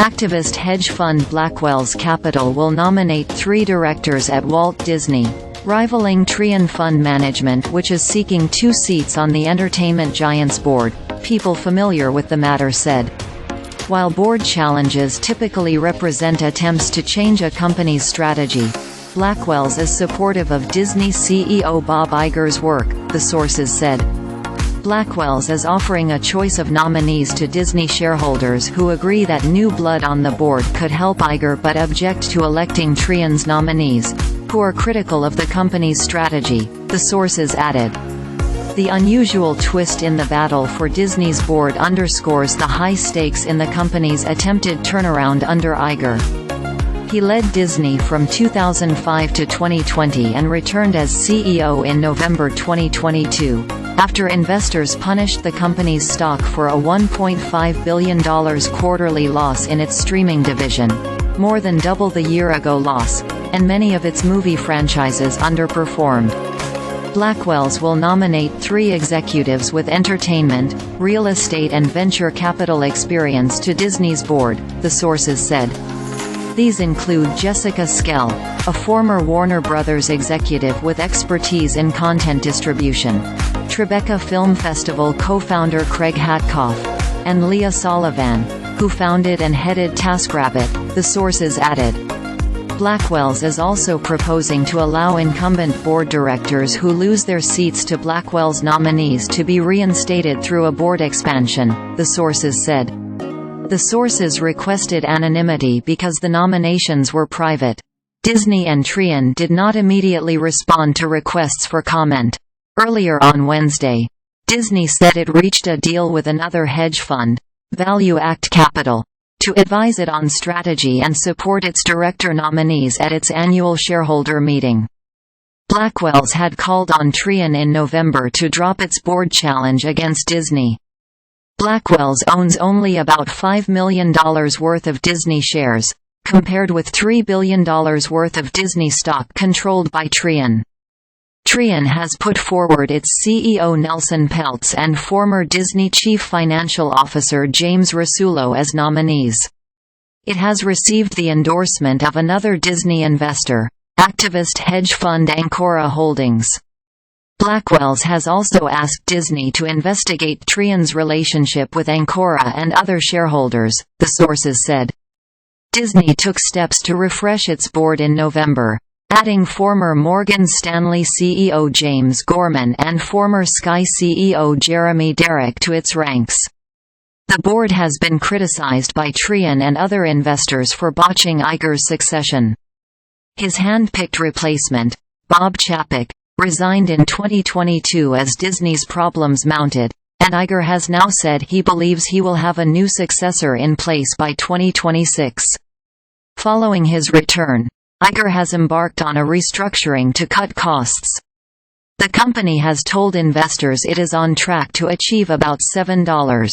Activist hedge fund Blackwells Capital will nominate 3 directors at Walt Disney, rivaling Trian Fund Management, which is seeking 2 seats on the entertainment giant's board, people familiar with the matter said. While board challenges typically represent attempts to change a company's strategy, Blackwells is supportive of Disney CEO Bob Iger's work, the sources said. Blackwells is offering a choice of nominees to Disney shareholders who agree that new blood on the board could help Iger but object to electing Trian's nominees, who are critical of the company's strategy, the sources added. The unusual twist in the battle for Disney's board underscores the high stakes in the company's attempted turnaround under Iger. He led Disney from 2005 to 2020 and returned as CEO in November 2022, after investors punished the company's stock for a $1.5 billion quarterly loss in its streaming division, more than double the year-ago loss, and many of its movie franchises underperformed. Blackwells will nominate 3 executives with entertainment, real estate and venture capital experience to Disney's board, the sources said. These include Jessica Schell, a former Warner Brothers executive with expertise in content distribution, Tribeca Film Festival co-founder Craig Hatkoff, and Leah Solivan, who founded and headed TaskRabbit, the sources added. Blackwells is also proposing to allow incumbent board directors who lose their seats to Blackwells nominees to be reinstated through a board expansion, the sources said. The sources requested anonymity because the nominations were private. Disney and Trian did not immediately respond to requests for comment. Earlier on Wednesday, Disney said it reached a deal with another hedge fund, ValueAct Capital, to advise it on strategy and support its director nominees at its annual shareholder meeting. Blackwells had called on Trian in November to drop its board challenge against Disney. Blackwells owns only about $5 million worth of Disney shares, compared with $3 billion worth of Disney stock controlled by Trian. Trian has put forward its CEO Nelson Peltz and former Disney Chief Financial Officer James Rasulo as nominees. It has received the endorsement of another Disney investor, activist hedge fund Ancora Holdings. Blackwells has also asked Disney to investigate Trian's relationship with Ancora and other shareholders, the sources said. Disney took steps to refresh its board in November, adding former Morgan Stanley CEO James Gorman and former SKY CEO Jeremy Darroch to its ranks. The board has been criticized by Trian and other investors for botching Iger's succession. His hand-picked replacement, Bob Chapek, resigned in 2022 as Disney's problems mounted, and Iger has now said he believes he will have a new successor in place by 2026. Following his return, Iger has embarked on a restructuring to cut costs. The company has told investors it is on track to achieve about $7.